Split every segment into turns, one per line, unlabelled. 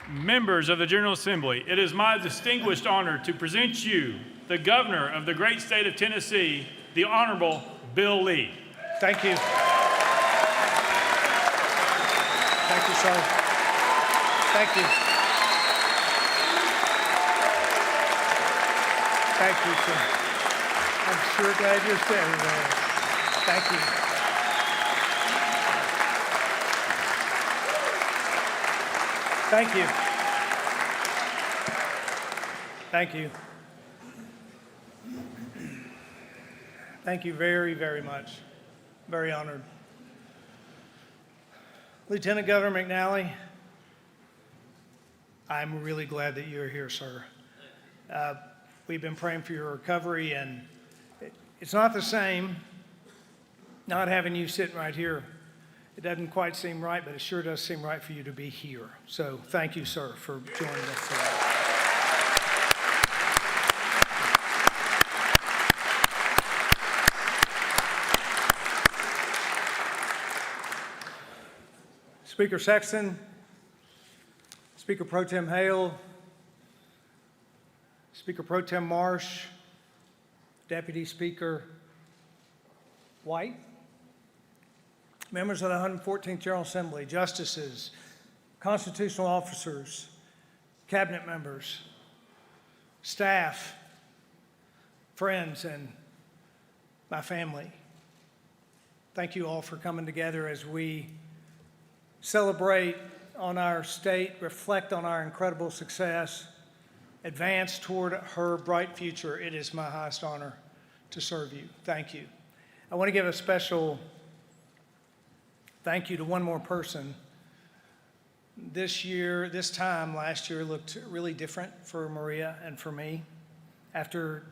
Members of the General Assembly, it is my distinguished honor to present you the Governor of the great state of Tennessee, the Honorable Bill Lee.
Thank you. Thank you, sir. Thank you. Thank you, sir. I'm sure glad you're standing there. Thank you. Thank you. Thank you. Thank you very, very much. Very honored. Lieutenant Governor McNally, I'm really glad that you're here, sir. We've been praying for your recovery, and it's not the same not having you sitting right here. It doesn't quite seem right, but it sure does seem right for you to be here. So thank you, sir, for joining us today. Speaker Sexton, Speaker Pro Tem Hale, Speaker Pro Tem Marsh, Deputy Speaker White, members of the 114th General Assembly, justices, constitutional officers, cabinet members, staff, friends, and my family. Thank you all for coming together as we celebrate on our state, reflect on our incredible success, advance toward her bright future. It is my highest honor to serve you. Thank you. I want to give a special thank you to one more person. This time last year looked really different for Maria and for me. After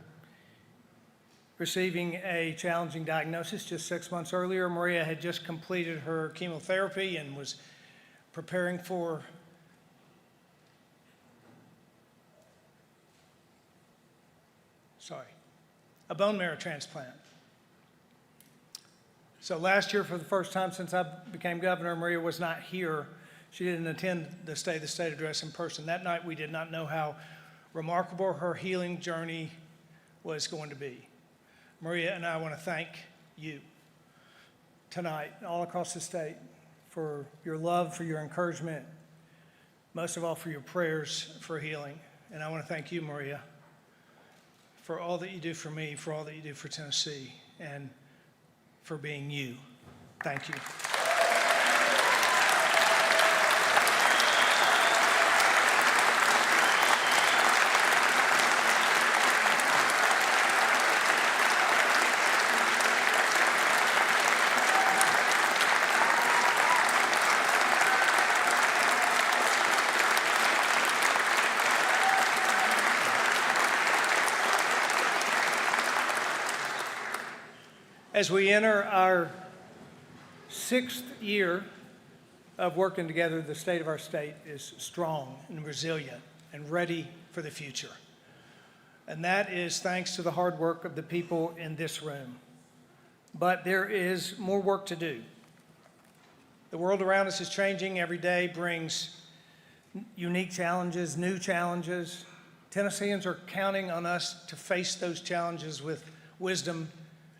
receiving a challenging diagnosis just 6 months earlier, Maria had just completed her chemotherapy and was preparing for a bone marrow transplant. So last year, for the first time since I became governor, Maria was not here. She didn't attend the State of the State address in person. That night, we did not know how remarkable her healing journey was going to be. Maria and I want to thank you tonight, all across the state, for your love, for your encouragement, most of all for your prayers for healing. And I want to thank you, Maria, for all that you do for me, for all that you do for Tennessee, and for being you. Thank you. As we enter our 6th year of working together, the state of our state is strong and resilient and ready for the future. And that is thanks to the hard work of the people in this room. But there is more work to do. The world around us is changing. Every day brings unique challenges, new challenges. Tennesseans are counting on us to face those challenges with wisdom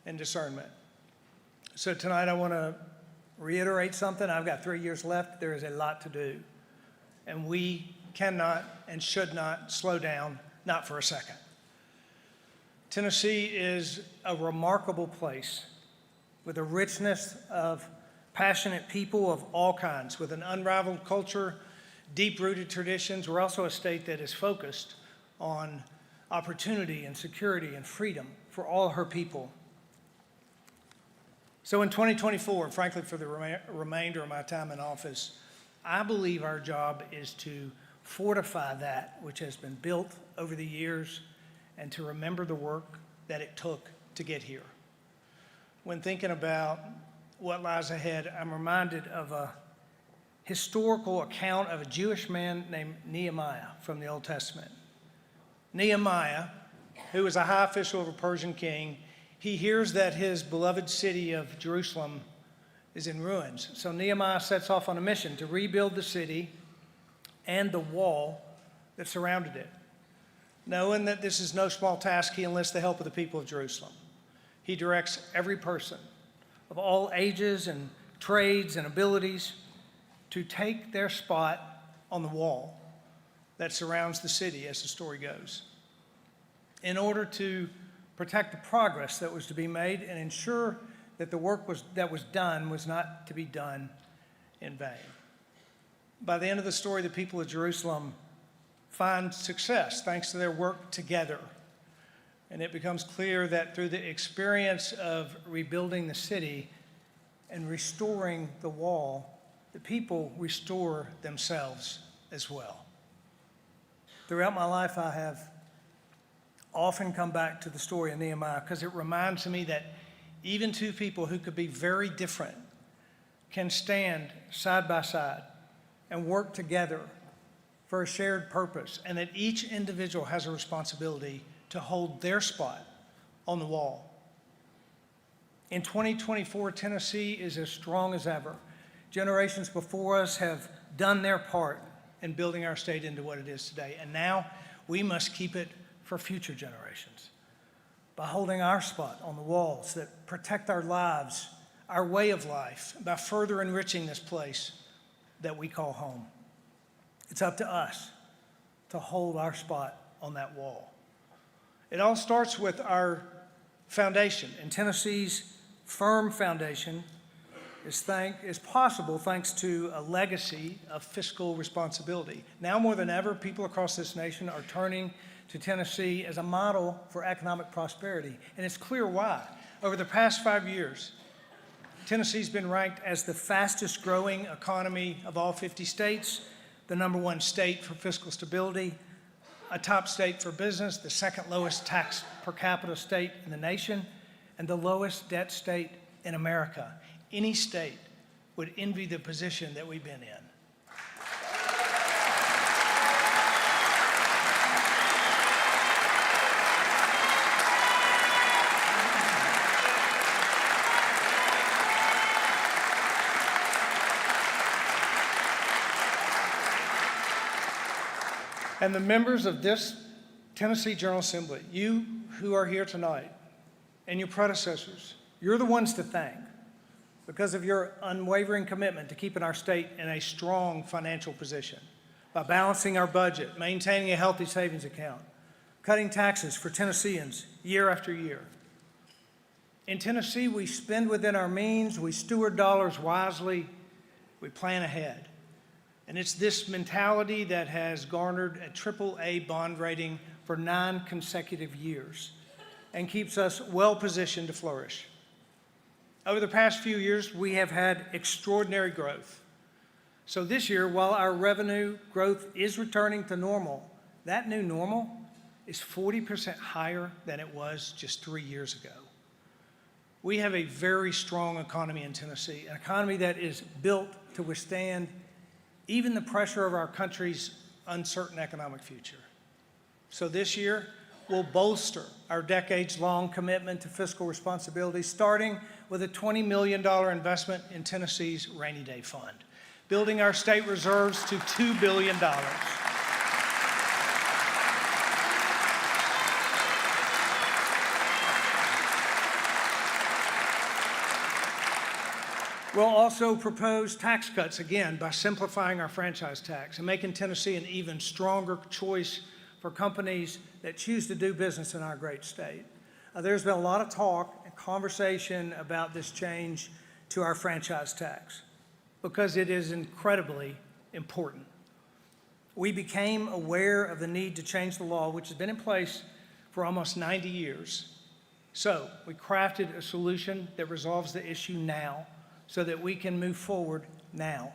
and discernment. So tonight I want to reiterate something. I've got 3 years left. There is a lot to do. And we cannot and should not slow down, not for a second. Tennessee is a remarkable place with a richness of passionate people of all kinds, with an unrivaled culture, deep-rooted traditions. We're also a state that is focused on opportunity and security and freedom for all her people. So in 2024, and frankly for the remainder of my time in office, I believe our job is to fortify that which has been built over the years and to remember the work that it took to get here. When thinking about what lies ahead, I'm reminded of a historical account of a Jewish man named Nehemiah from the Old Testament. Nehemiah, who was a high official of a Persian king, he hears that his beloved city of Jerusalem is in ruins. So Nehemiah sets off on a mission to rebuild the city, and the wall that surrounded it. Knowing that this is no small task, he enlists the help of the people of Jerusalem. He directs every person of all ages and trades and abilities to take their spot on the wall that surrounds the city, as the story goes, in order to protect the progress that was to be made and ensure that the work that was done was not to be done in vain. By the end of the story, the people of Jerusalem find success thanks to their work together. And it becomes clear that through the experience of rebuilding the city and restoring the wall, the people restore themselves as well. Throughout my life, I have often come back to the story of Nehemiah because it reminds me that even two people who could be very different can stand side by side and work together for a shared purpose, and that each individual has a responsibility to hold their spot on the wall. In 2024, Tennessee is as strong as ever. Generations before us have done their part in building our state into what it is today, and now we must keep it for future generations by holding our spot on the walls that protect our lives, our way of life, by further enriching this place that we call home. It's up to us to hold our spot on that wall. It all starts with our foundation, and Tennessee's firm foundation is possible thanks to a legacy of fiscal responsibility. Now more than ever, people across this nation are turning to Tennessee as a model for economic prosperity, and it's clear why. Over the past 5 years, Tennessee's been ranked as the fastest growing economy of all 50 states, the #1 state for fiscal stability, a top state for business, the second lowest tax per capita state in the nation, and the lowest debt state in America. Any state would envy the position that we've been in. And the members of this Tennessee General Assembly, you who are here tonight, and your predecessors, you're the ones to thank because of your unwavering commitment to keeping our state in a strong financial position by balancing our budget, maintaining a healthy savings account, cutting taxes for Tennesseans year after year. In Tennessee, we spend within our means, we steward dollars wisely, we plan ahead. And it's this mentality that has garnered a AAA bond rating for 9 consecutive years and keeps us well positioned to flourish. Over the past few years, we have had extraordinary growth. So this year, while our revenue growth is returning to normal, that new normal is 40% higher than it was just 3 years ago. We have a very strong economy in Tennessee, an economy that is built to withstand even the pressure of our country's uncertain economic future. So this year, we'll bolster our decades-long commitment to fiscal responsibility, starting with a $20 million investment in Tennessee's Rainy Day Fund, building our state reserves to $2 billion. We'll also propose tax cuts again by simplifying our franchise tax and making Tennessee an even stronger choice for companies that choose to do business in our great state. There's been a lot of talk and conversation about this change to our franchise tax because it is incredibly important. We became aware of the need to change the law, which has been in place for almost 90 years. So we crafted a solution that resolves the issue now, so that we can move forward now.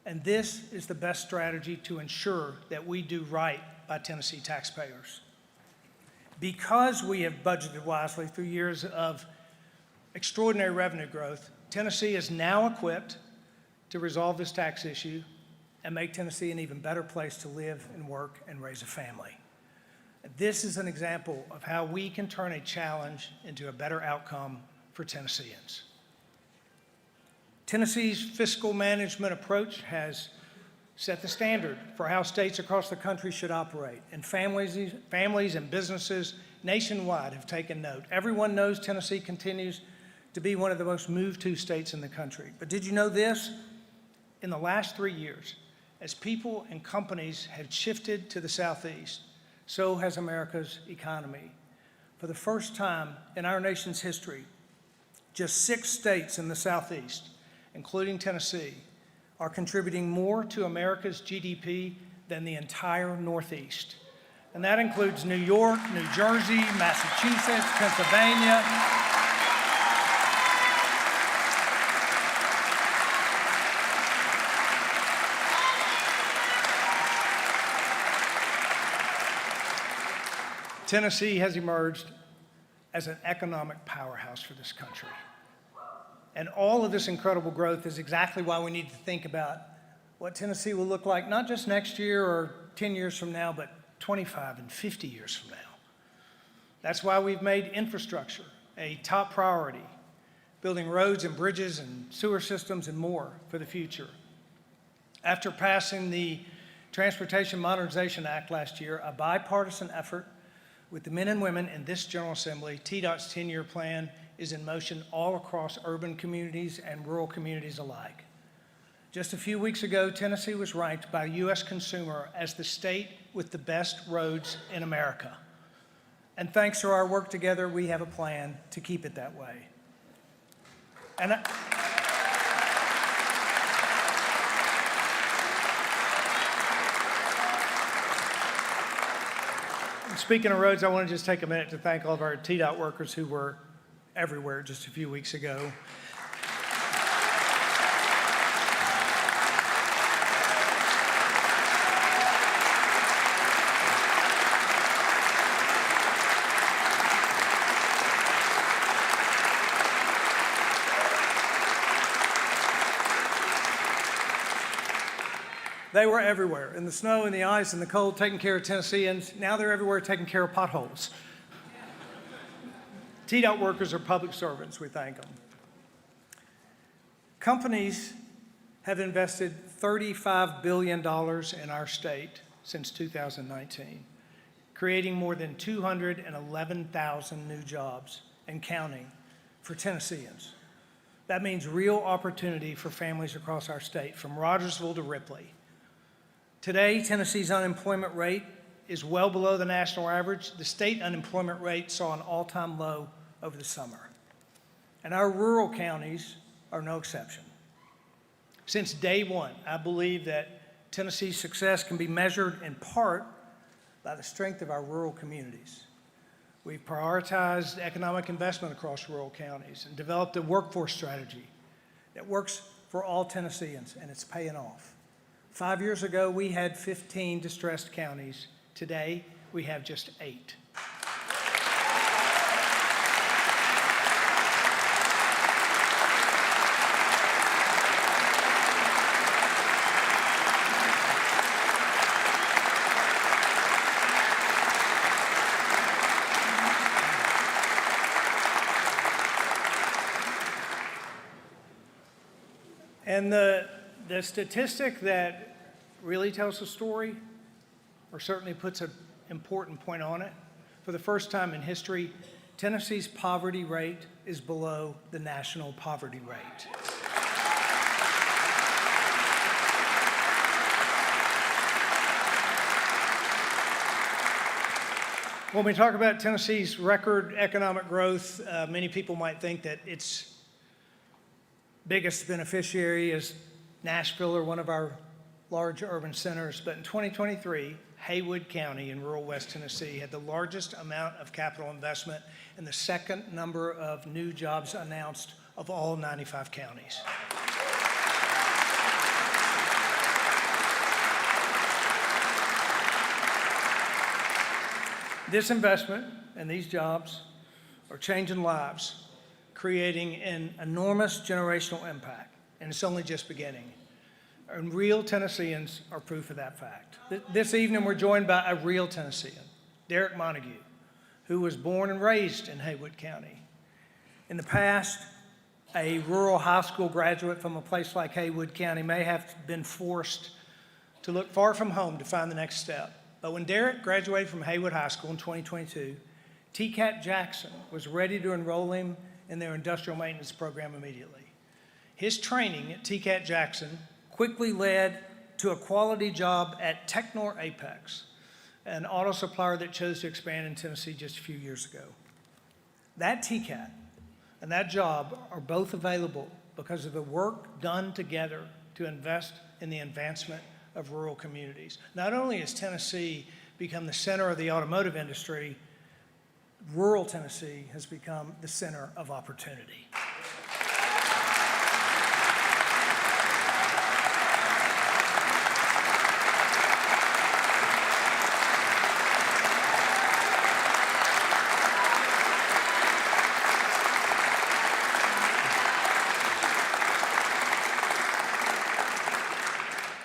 And this is the best strategy to ensure that we do right by Tennessee taxpayers. Because we have budgeted wisely through years of extraordinary revenue growth, Tennessee is now equipped to resolve this tax issue and make Tennessee an even better place to live and work and raise a family. This is an example of how we can turn a challenge into a better outcome for Tennesseans. Tennessee's fiscal management approach has set the standard for how states across the country should operate, and families and businesses nationwide have taken note. Everyone knows Tennessee continues to be one of the most moved-to states in the country. But did you know this? In the last 3 years, as people and companies have shifted to the Southeast, so has America's economy. For the first time in our nation's history, just 6 states in the Southeast, including Tennessee, are contributing more to America's GDP than the entire Northeast. And that includes New York, New Jersey, Massachusetts, Pennsylvania. Tennessee has emerged as an economic powerhouse for this country. And all of this incredible growth is exactly why we need to think about what Tennessee will look like, not just next year or 10 years from now, but 25 and 50 years from now. That's why we've made infrastructure a top priority, building roads and bridges and sewer systems and more for the future. After passing the Transportation Modernization Act last year, a bipartisan effort with the men and women in this General Assembly, TDOT's 10-year plan is in motion all across urban communities and rural communities alike. Just a few weeks ago, Tennessee was ranked by U.S. Consumer as the state with the best roads in America. And thanks to our work together, we have a plan to keep it that way. And speaking of roads, I want to just take a minute to thank all of our TDOT workers who were everywhere just a few weeks ago. They were everywhere, in the snow, in the ice, in the cold, taking care of Tennesseans. Now they're everywhere taking care of potholes. TDOT workers are public servants. We thank them. Companies have invested $35 billion in our state since 2019, creating more than 211,000 new jobs and counting for Tennesseans. That means real opportunity for families across our state, from Rogersville to Ripley. Today, Tennessee's unemployment rate is well below the national average. The state unemployment rate saw an all-time low over the summer. And our rural counties are no exception. Since day one, I believe that Tennessee's success can be measured in part by the strength of our rural communities. We've prioritized economic investment across rural counties and developed a workforce strategy that works for all Tennesseans, and it's paying off. 5 years ago, we had 15 distressed counties. Today, we have just 8. And the statistic that really tells the story, or certainly puts an important point on it, for the first time in history, Tennessee's poverty rate is below the national poverty rate. When we talk about Tennessee's record economic growth, many people might think that its biggest beneficiary is Nashville or one of our large urban centers, but in 2023, Haywood County in rural West Tennessee had the largest amount of capital investment and the second number of new jobs announced of all 95 counties. This investment and these jobs are changing lives, creating an enormous generational impact, and it's only just beginning. And real Tennesseans are proof of that fact. This evening, we're joined by a real Tennessean, Derek Montague, who was born and raised in Haywood County. In the past, a rural high school graduate from a place like Haywood County may have been forced to look far from home to find the next step. But when Derek graduated from Haywood High School in 2022, TCAT Jackson was ready to enroll him in their industrial maintenance program immediately. His training at TCAT Jackson quickly led to a quality job at Technor Apex, an auto supplier that chose to expand in Tennessee just a few years ago. That TCAT and that job are both available because of the work done together to invest in the advancement of rural communities. Not only has Tennessee become the center of the automotive industry, rural Tennessee has become the center of opportunity.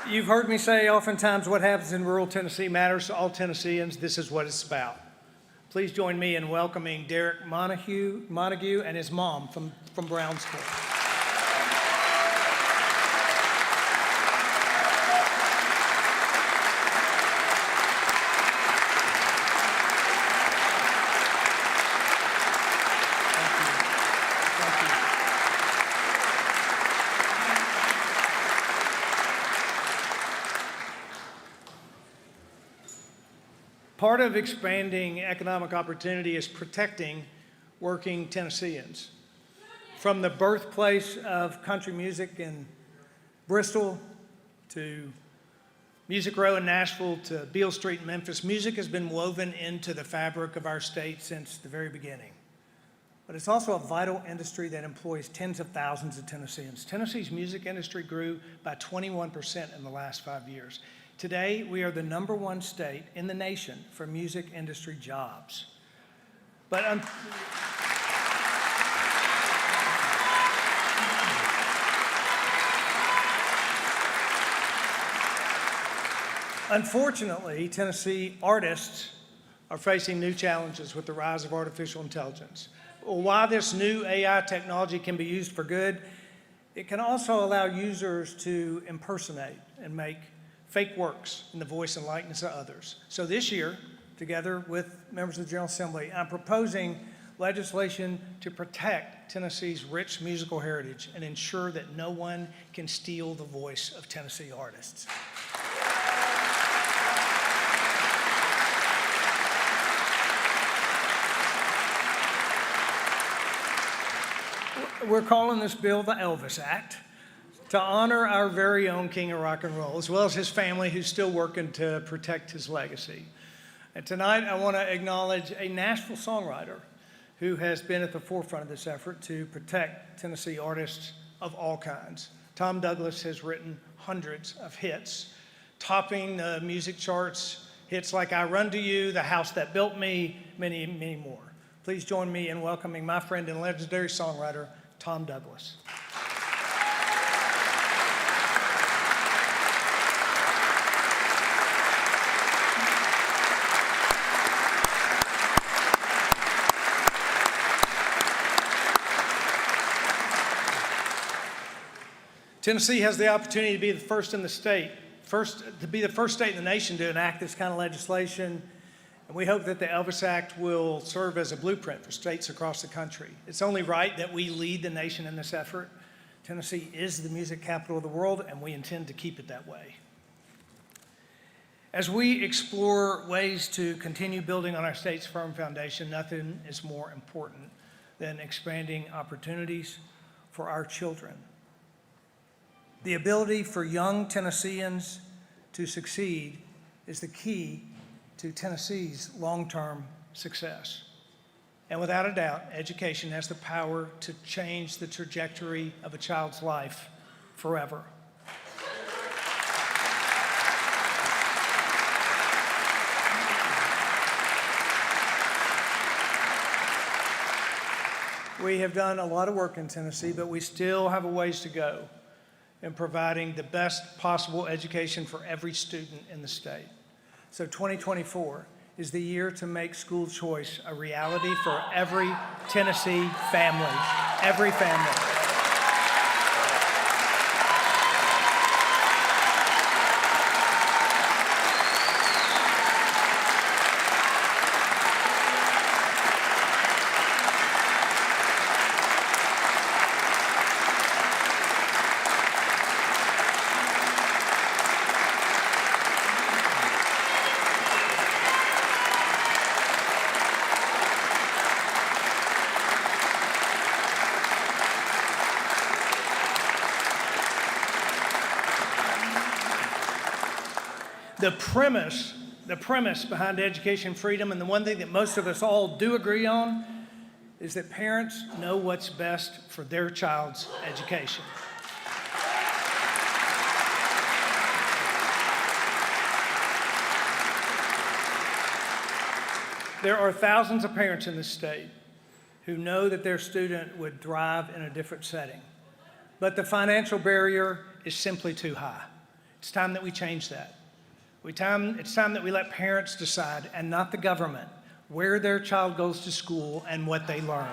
You've heard me say oftentimes what happens in rural Tennessee matters to all Tennesseans. This is what it's about. Please join me in welcoming Derek Montague and his mom from Brownsville. Part of expanding economic opportunity is protecting working Tennesseans. From the birthplace of country music in Bristol to Music Row in Nashville to Beale Street in Memphis, music has been woven into the fabric of our state since the very beginning. But it's also a vital industry that employs tens of thousands of Tennesseans. Tennessee's music industry grew by 21% in the last 5 years. Today, we are the #1 state in the nation for music industry jobs. But unfortunately, Tennessee artists are facing new challenges with the rise of artificial intelligence. While this new AI technology can be used for good, it can also allow users to impersonate and make fake works in the voice and likeness of others. So this year, together with members of the General Assembly, I'm proposing legislation to protect Tennessee's rich musical heritage and ensure that no one can steal the voice of Tennessee artists. We're calling this bill the Elvis Act, to honor our very own king of rock and roll, as well as his family who's still working to protect his legacy. And tonight I want to acknowledge a Nashville songwriter who has been at the forefront of this effort to protect Tennessee artists of all kinds. Tom Douglas has written hundreds of hits, topping the music charts, hits like I Run to You, The House That Built Me, many, many more. Please join me in welcoming my friend and legendary songwriter, Tom Douglas. Tennessee has the opportunity to be the first in the state, to be the first state in the nation to enact this kind of legislation. And we hope that the Elvis Act will serve as a blueprint for states across the country. It's only right that we lead the nation in this effort. Tennessee is the music capital of the world, and we intend to keep it that way. As we explore ways to continue building on our state's firm foundation, nothing is more important than expanding opportunities for our children. The ability for young Tennesseans to succeed is the key to Tennessee's long-term success. And without a doubt, education has the power to change the trajectory of a child's life forever. We have done a lot of work in Tennessee, but we still have a ways to go in providing the best possible education for every student in the state. So 2024 is the year to make school choice a reality for every Tennessee family, every family. The premise behind education freedom, and the one thing that most of us all do agree on, is that parents know what's best for their child's education. There are thousands of parents in this state who know that their student would thrive in a different setting, but the financial barrier is simply too high. It's time that we change that. It's time that we let parents decide, and not the government, where their child goes to school and what they learn.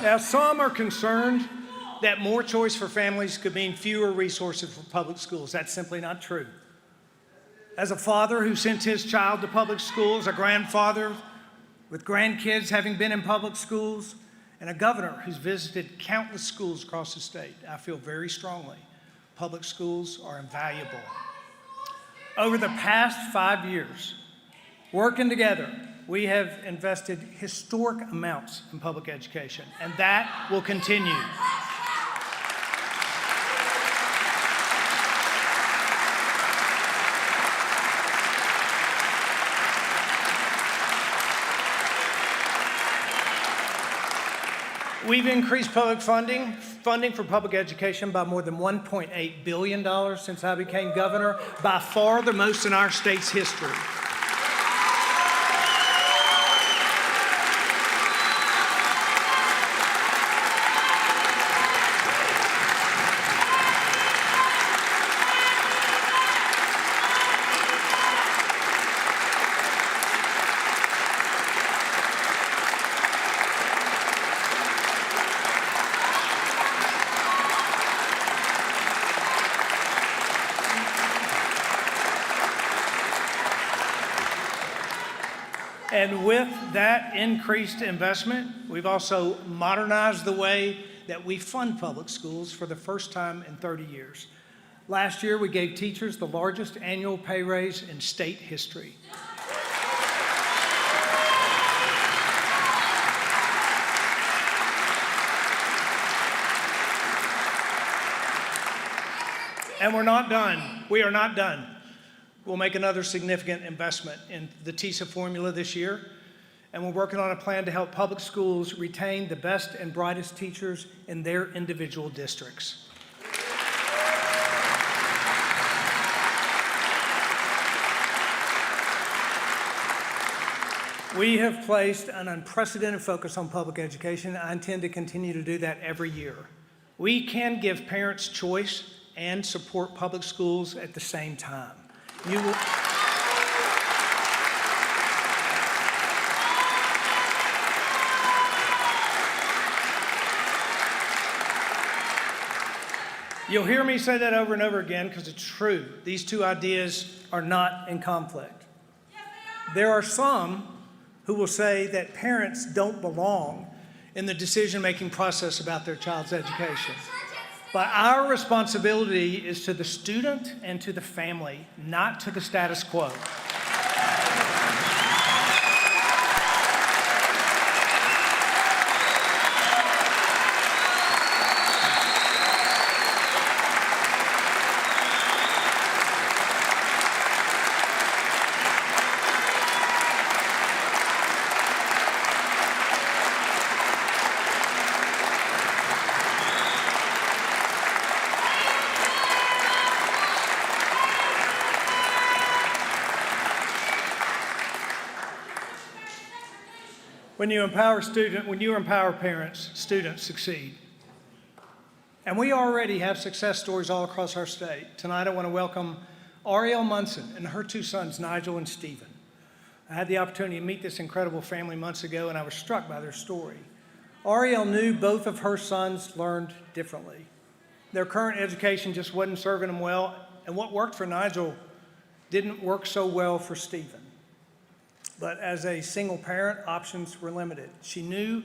Now, some are concerned that more choice for families could mean fewer resources for public schools. That's simply not true. As a father who sent his child to public schools, a grandfather with grandkids having been in public schools, and a governor who's visited countless schools across the state, I feel very strongly public schools are invaluable. Over the past 5 years, working together, we have invested historic amounts in public education, and that will continue. We've increased public funding for public education by more than $1.8 billion since I became governor, by far the most in our state's history. And with that increased investment, we've also modernized the way that we fund public schools for the first time in 30 years. Last year, we gave teachers the largest annual pay raise in state history. And we're not done. We are not done. We'll make another significant investment in the TISA formula this year, and we're working on a plan to help public schools retain the best and brightest teachers in their individual districts. We have placed an unprecedented focus on public education. I intend to continue to do that every year. We can give parents choice and support public schools at the same time. You'll hear me say that over and over again because it's true. These two ideas are not in conflict. There are some who will say that parents don't belong in the decision-making process about their child's education. But our responsibility is to the student and to the family, not to the status quo. When you empower parents, students succeed. And we already have success stories all across our state. Tonight I want to welcome Ariel Munson and her two sons, Nigel and Stephen. I had the opportunity to meet this incredible family months ago, and I was struck by their story. Ariel knew both of her sons learned differently. Their current education just wasn't serving them well, and what worked for Nigel didn't work so well for Stephen. But as a single parent, options were limited. She knew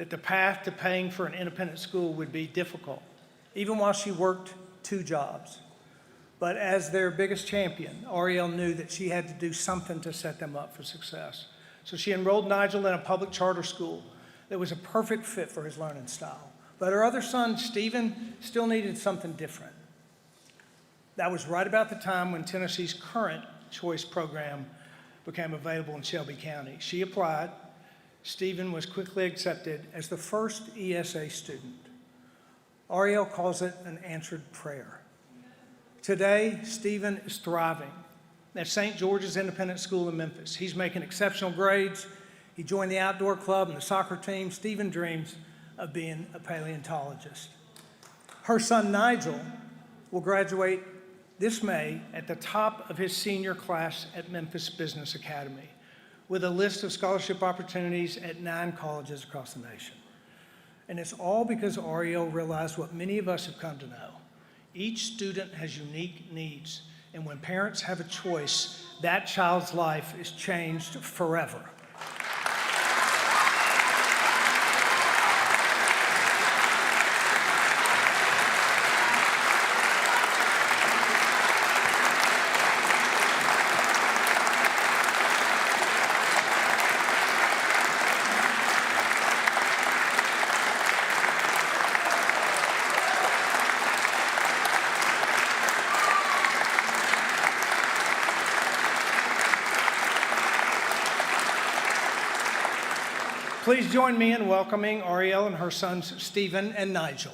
that the path to paying for an independent school would be difficult, even while she worked 2 jobs. But as their biggest champion, Ariel knew that she had to do something to set them up for success. So she enrolled Nigel in a public charter school that was a perfect fit for his learning style. But her other son, Stephen, still needed something different. That was right about the time when Tennessee's current choice program became available in Shelby County. She applied. Stephen was quickly accepted as the first ESA student. Ariel calls it an answered prayer. Today, Stephen is thriving at St. George's Independent School in Memphis. He's making exceptional grades. He joined the outdoor club and the soccer team. Stephen dreams of being a paleontologist. Her son, Nigel, will graduate this May at the top of his senior class at Memphis Business Academy, with a list of scholarship opportunities at 9 colleges across the nation. And it's all because Ariel realized what many of us have come to know. Each student has unique needs, and when parents have a choice, that child's life is changed forever. Please join me in welcoming Ariel and her sons, Stephen and Nigel.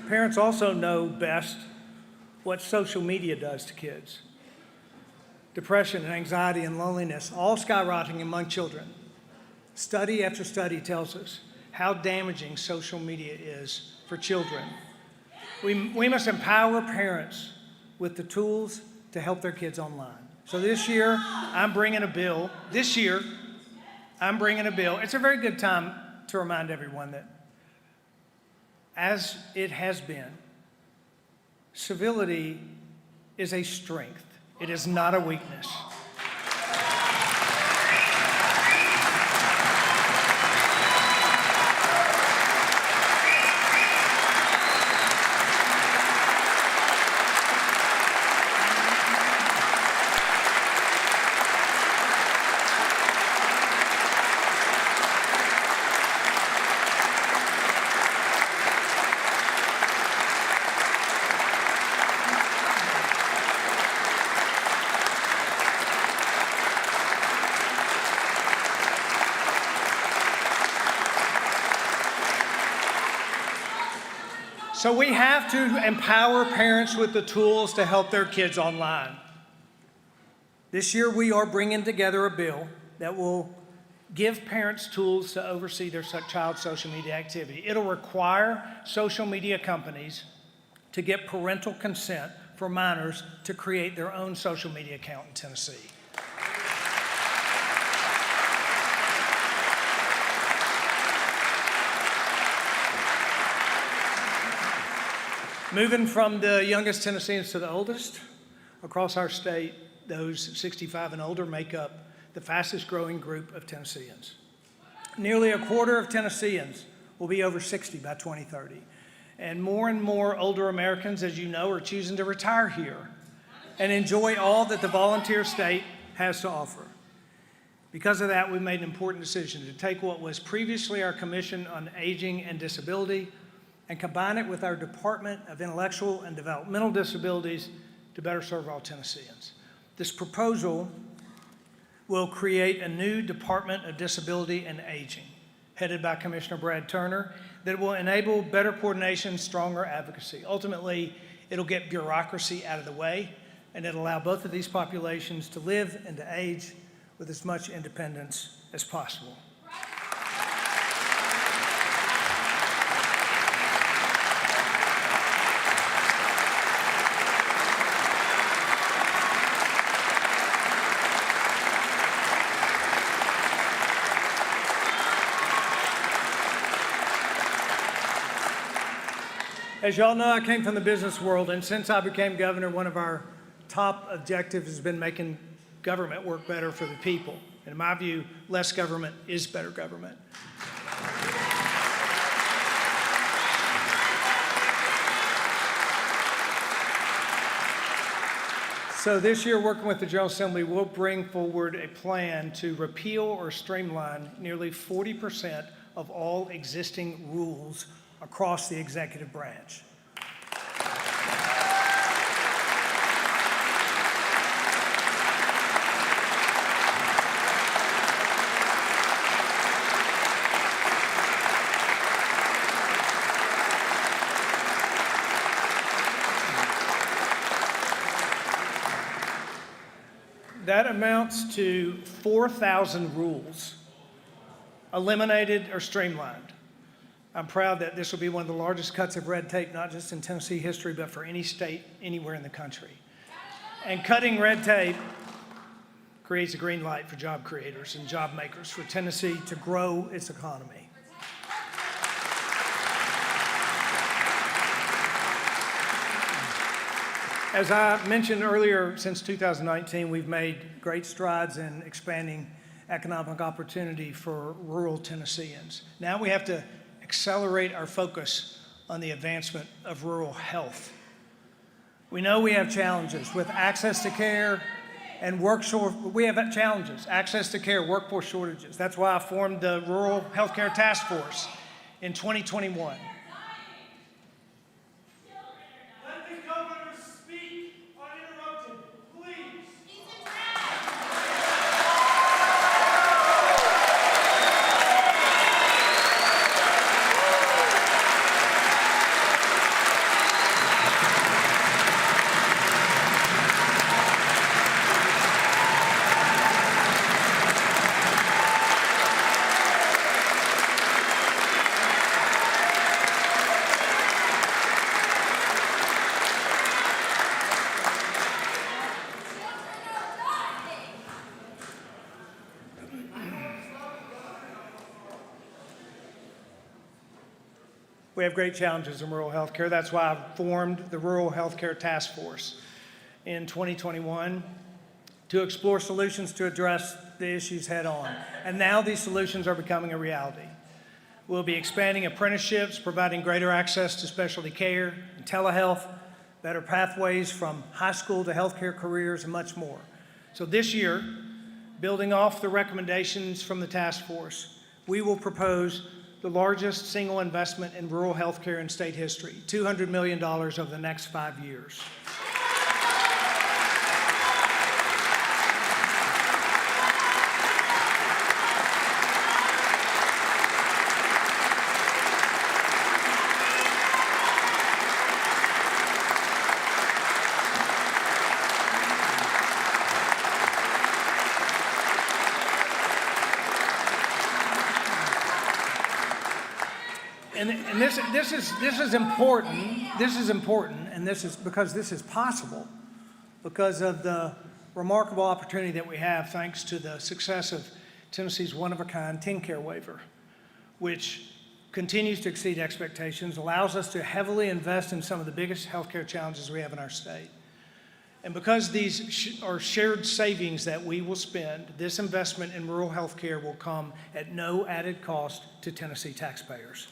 Parents also know best what social media does to kids. Depression and anxiety and loneliness all skyrocketing among children. Study after study tells us how damaging social media is for children. We must empower parents with the tools to help their kids online. So this year, I'm bringing a bill. It's a very good time to remind everyone that, as it has been, civility is a strength. It is not a weakness. So we have to empower parents with the tools to help their kids online. This year we are bringing together a bill that will give parents tools to oversee their child's social media activity. It'll require social media companies to get parental consent for minors to create their own social media account in Tennessee. Moving from the youngest Tennesseans to the oldest, across our state, those 65 and older make up the fastest growing group of Tennesseans. Nearly a quarter of Tennesseans will be over 60 by 2030. And more older Americans, as you know, are choosing to retire here and enjoy all that the volunteer state has to offer. Because of that, we made an important decision to take what was previously our Commission on Aging and Disability and combine it with our Department of Intellectual and Developmental Disabilities to better serve all Tennesseans. This proposal will create a new Department of Disability and Aging, headed by Commissioner Brad Turner, that will enable better coordination, stronger advocacy. Ultimately, it'll get bureaucracy out of the way, and it'll allow both of these populations to live and to age with as much independence as possible. As y'all know, I came from the business world, and since I became governor, one of our top objectives has been making government work better for the people. And in my view, less government is better government. So this year, working with the General Assembly, we'll bring forward a plan to repeal or streamline nearly 40% of all existing rules across the executive branch. That amounts to 4,000 rules eliminated or streamlined. I'm proud that this will be one of the largest cuts of red tape, not just in Tennessee history, but for any state anywhere in the country. And cutting red tape creates a green light for job creators and job makers for Tennessee to grow its economy. As I mentioned earlier, since 2019, we've made great strides in expanding economic opportunity for rural Tennesseans. Now we have to accelerate our focus on the advancement of rural health. We know we have challenges with access to care and access to care, workforce shortages. That's why I formed the Rural Healthcare Task Force in 2021. We have great challenges in rural healthcare. That's why I formed the Rural Healthcare Task Force in 2021 to explore solutions to address the issues head on. And now these solutions are becoming a reality. We'll be expanding apprenticeships, providing greater access to specialty care and telehealth, better pathways from high school to healthcare careers, and much more. So this year, building off the recommendations from the task force, we will propose the largest single investment in rural healthcare in state history, $200 million over the next 5 years. And this is important. This is important, and this is because this is possible because of the remarkable opportunity that we have thanks to the success of Tennessee's one-of-a-kind TennCare waiver, which continues to exceed expectations, allows us to heavily invest in some of the biggest healthcare challenges we have in our state. And because these are shared savings that we will spend, this investment in rural healthcare will come at no added cost to Tennessee taxpayers.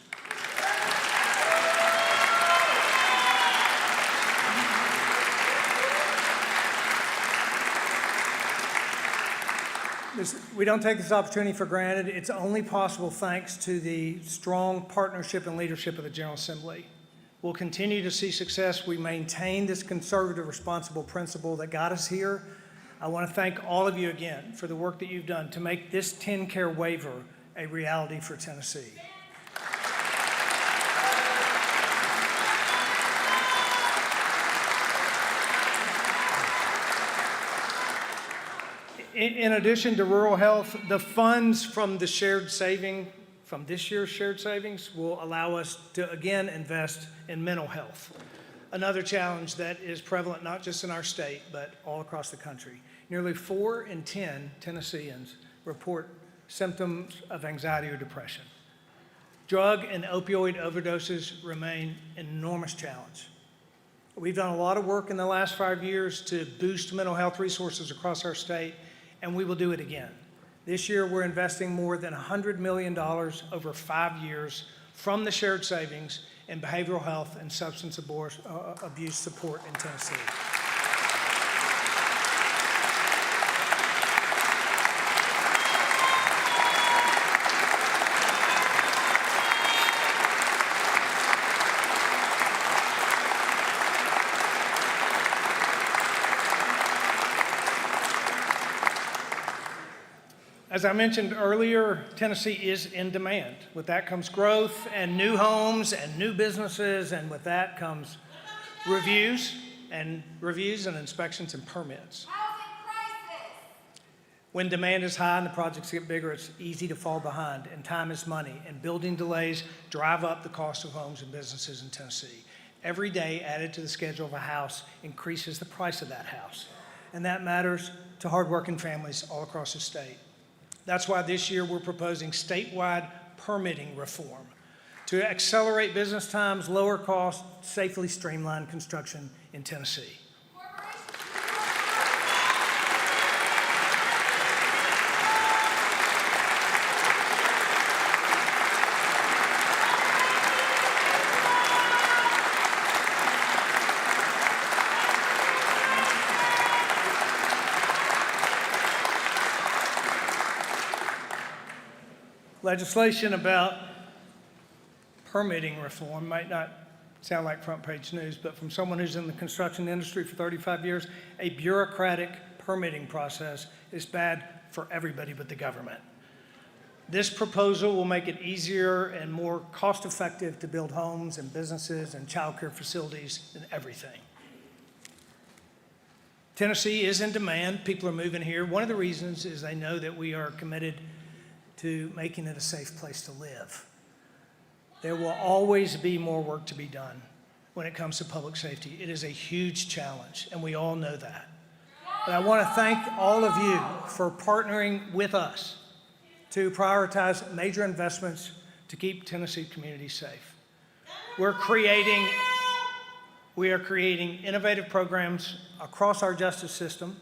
We don't take this opportunity for granted. It's only possible thanks to the strong partnership and leadership of the General Assembly. We'll continue to see success. We maintain this conservative, responsible principle that got us here. I want to thank all of you again for the work that you've done to make this TennCare waiver a reality for Tennessee. In addition to rural health, the funds from the from this year's shared savings will allow us to again invest in mental health. Another challenge that is prevalent not just in our state, but all across the country. Nearly 4 in 10 Tennesseans report symptoms of anxiety or depression. Drug and opioid overdoses remain an enormous challenge. We've done a lot of work in the last 5 years to boost mental health resources across our state, and we will do it again. This year, we're investing more than $100 million over 5 years from the shared savings in behavioral health and substance abuse support in Tennessee. As I mentioned earlier, Tennessee is in demand. With that comes growth and new homes and new businesses, and with that comes reviews and inspections and permits. When demand is high and the projects get bigger, it's easy to fall behind, and time is money, and building delays drive up the cost of homes and businesses in Tennessee. Every day added to the schedule of a house increases the price of that house, and that matters to hardworking families all across the state. That's why this year we're proposing statewide permitting reform to accelerate business times, lower costs, safely streamline construction in Tennessee. Legislation about permitting reform might not sound like front page news, but from someone who's in the construction industry for 35 years, a bureaucratic permitting process is bad for everybody but the government. This proposal will make it easier and more cost-effective to build homes and businesses and childcare facilities and everything. Tennessee is in demand. People are moving here. One of the reasons is they know that we are committed to making it a safe place to live. There will always be more work to be done when it comes to public safety. It is a huge challenge, and we all know that. But I want to thank all of you for partnering with us to prioritize major investments to keep Tennessee communities safe. We are creating innovative programs across our justice system,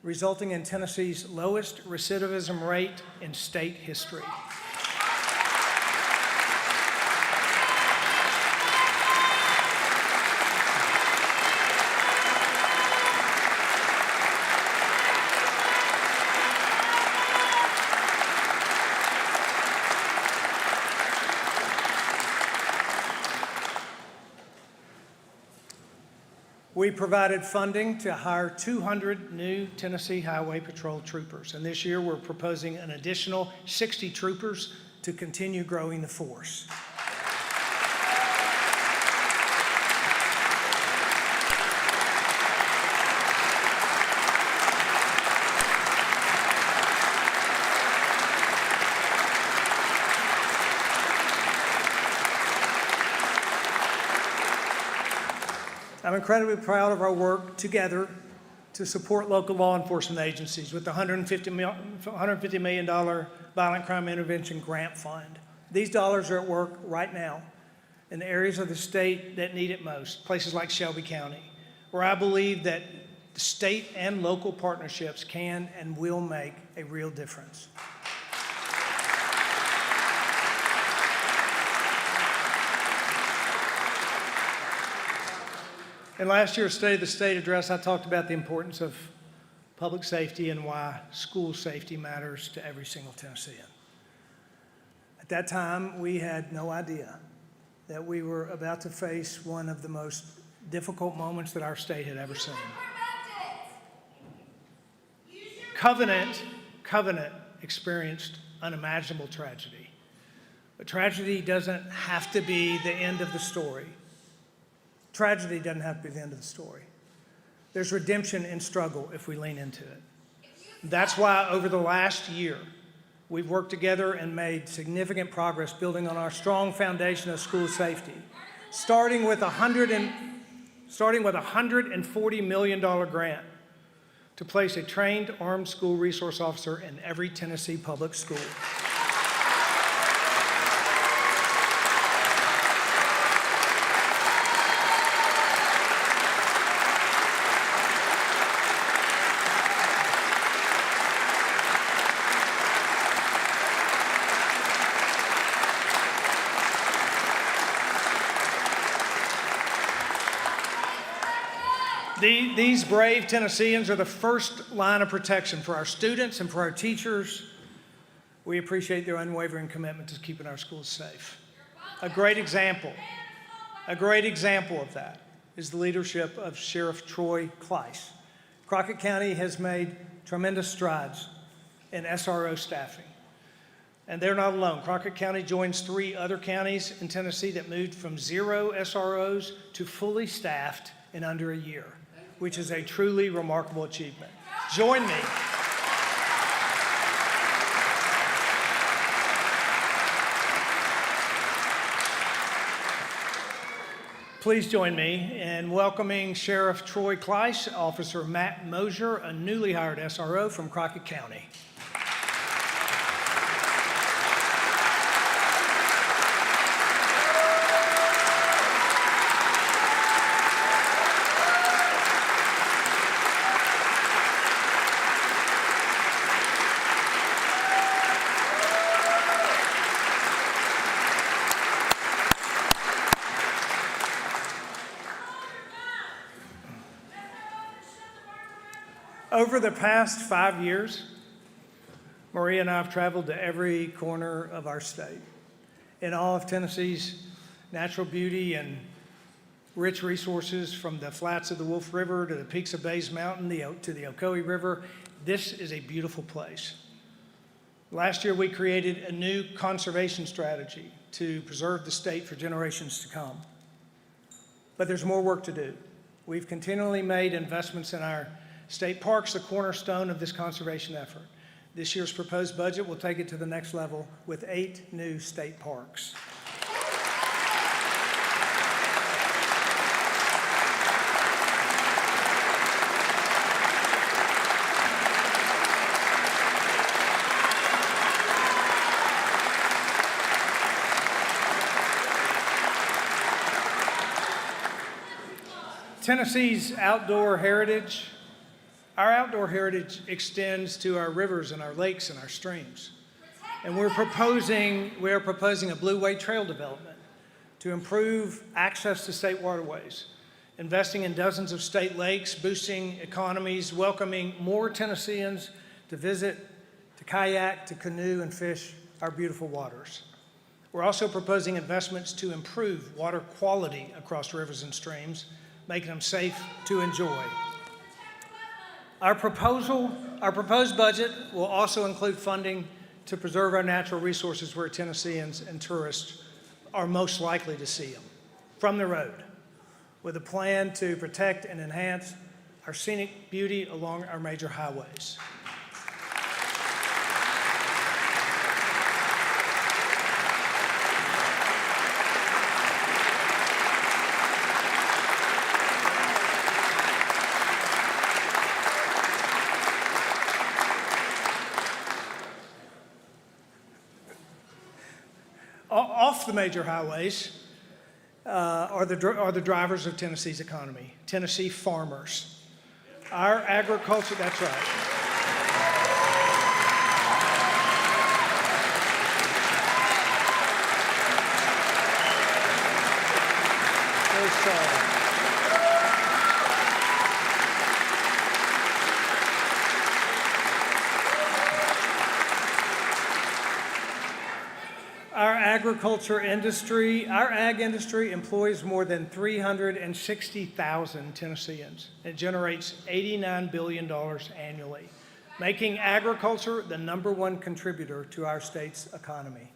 resulting in Tennessee's lowest recidivism rate in state history. We provided funding to hire 200 new Tennessee Highway Patrol troopers, and this year we're proposing an additional 60 troopers to continue growing the force. I'm incredibly proud of our work together to support local law enforcement agencies with the $150 million Violent Crime Intervention Grant Fund. These dollars are at work right now in the areas of the state that need it most, places like Shelby County, where I believe that the state and local partnerships can and will make a real difference. In last year's State of the State address, I talked about the importance of public safety and why school safety matters to every single Tennessean. At that time, we had no idea that we were about to face one of the most difficult moments that our state had ever seen. Covenant experienced unimaginable tragedy. But tragedy doesn't have to be the end of the story. Tragedy doesn't have to be the end of the story. There's redemption in struggle if we lean into it. That's why over the last year, we've worked together and made significant progress building on our strong foundation of school safety, starting with a $140 million grant to place a trained armed school resource officer in every Tennessee public school. These brave Tennesseans are the first line of protection for our students and for our teachers. We appreciate their unwavering commitment to keeping our schools safe. A great example of that is the leadership of Sheriff Troy Kleiss. Crockett County has made tremendous strides in SRO staffing. And they're not alone. Crockett County joins 3 other counties in Tennessee that moved from 0 SROs to fully staffed in under a year, which is a truly remarkable achievement. Join me. Please join me in welcoming Sheriff Troy Kleiss, Officer Matt Mosier, a newly hired SRO from Crockett County. Over the past 5 years, Maria and I have traveled to every corner of our state. In all of Tennessee's natural beauty and rich resources, from the flats of the Wolf River to the peaks of Bays Mountain to the Ocoee River, this is a beautiful place. Last year, we created a new conservation strategy to preserve the state for generations to come. But there's more work to do. We've continually made investments in our state parks, the cornerstone of this conservation effort. This year's proposed budget will take it to the next level with 8 new state parks. Tennessee's outdoor heritage, our outdoor heritage extends to our rivers and our lakes and our streams. And we are proposing a Blue Way Trail development to improve access to state waterways, investing in dozens of state lakes, boosting economies, welcoming more Tennesseans to visit, to kayak, to canoe and fish our beautiful waters. We're also proposing investments to improve water quality across rivers and streams, making them safe to enjoy. Our proposed budget will also include funding to preserve our natural resources where Tennesseans and tourists are most likely to see them, from the road, with a plan to protect and enhance our scenic beauty along our major highways. Off the major highways are the drivers of Tennessee's economy, Tennessee farmers. Our agriculture, that's right. Our ag industry employs more than 360,000 Tennesseans. It generates $89 billion annually, making agriculture the #1 contributor to our state's economy.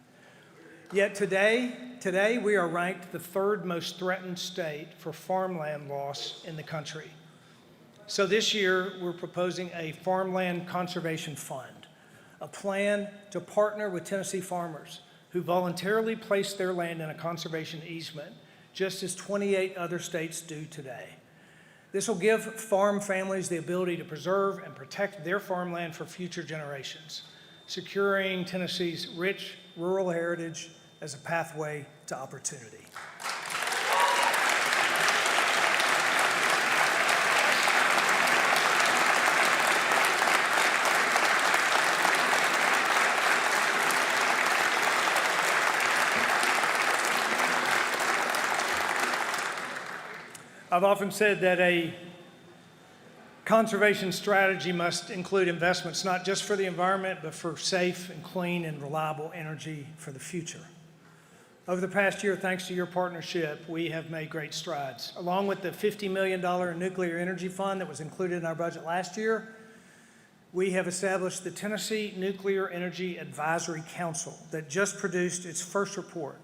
Yet today we are ranked the 3rd most threatened state for farmland loss in the country. So this year, we're proposing a farmland conservation fund, a plan to partner with Tennessee farmers who voluntarily place their land in a conservation easement, just as 28 other states do today. This will give farm families the ability to preserve and protect their farmland for future generations, securing Tennessee's rich rural heritage as a pathway to opportunity. I've often said that a Conservation strategy must include investments not just for the environment, but for safe and clean and reliable energy for the future. Over the past year, thanks to your partnership, we have made great strides. Along with the $50 million nuclear energy fund that was included in our budget last year, we have established the Tennessee Nuclear Energy Advisory Council that just produced its first report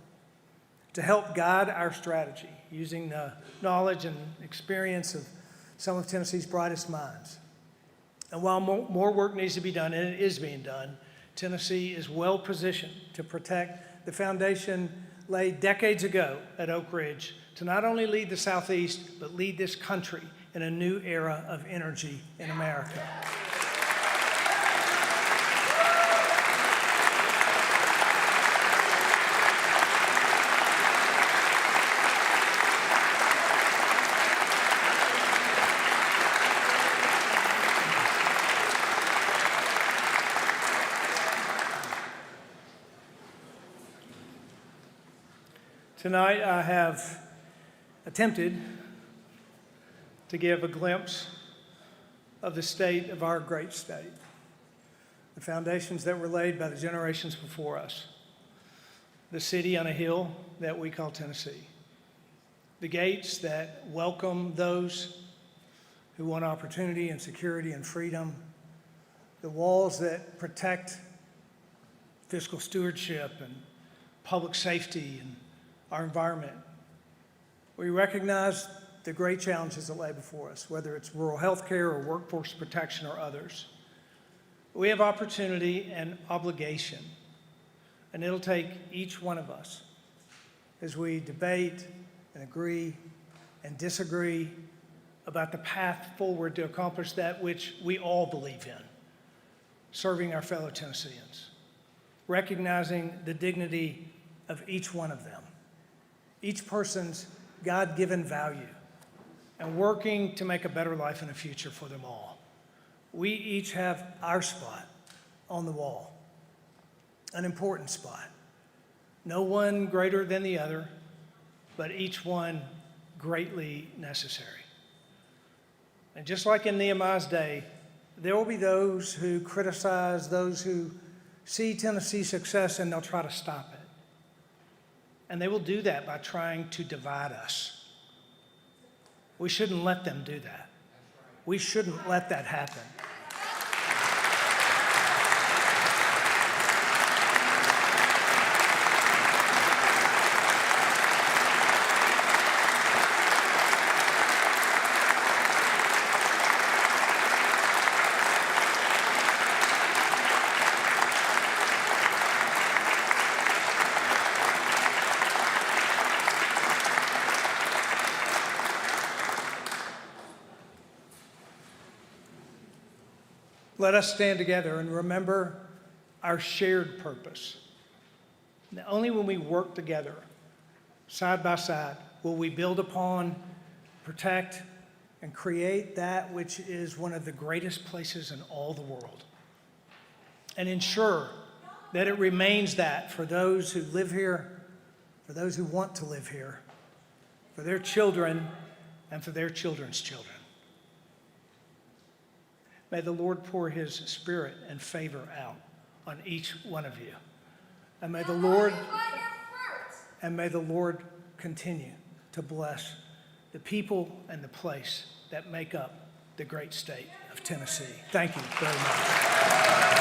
to help guide our strategy using the knowledge and experience of some of Tennessee's brightest minds. And while more work needs to be done, and it is being done, Tennessee is well positioned to protect the foundation laid decades ago at Oak Ridge to not only lead the Southeast, but lead this country in a new era of energy in America. Tonight, I have attempted to give a glimpse of the state of our great state, the foundations that were laid by the generations before us, the city on a hill that we call Tennessee, the gates that welcome those who want opportunity and security and freedom, the walls that protect fiscal stewardship and public safety and our environment. We recognize the great challenges that lay before us, whether it's rural health care or workforce protection or others. We have opportunity and obligation, and it'll take each one of us as we debate and agree and disagree about the path forward to accomplish that which we all believe in, serving our fellow Tennesseans, recognizing the dignity of each one of them, each person's God-given value, and working to make a better life and a future for them all. We each have our spot on the wall, an important spot. No one greater than the other, but each one greatly necessary. And just like in Nehemiah's day, there will be those who criticize, those who see Tennessee's success and they'll try to stop it. And they will do that by trying to divide us. We shouldn't let them do that. We shouldn't let that happen. Let us stand together and remember our shared purpose. Now, only when we work together, side by side, will we build upon, protect, and create that which is one of the greatest places in all the world, and ensure that it remains that for those who live here, for those who want to live here, for their children, and for their children's children. May the Lord pour his spirit and favor out on each one of you. And may the Lord continue to bless the people and the place that make up the great state of Tennessee. Thank you very much.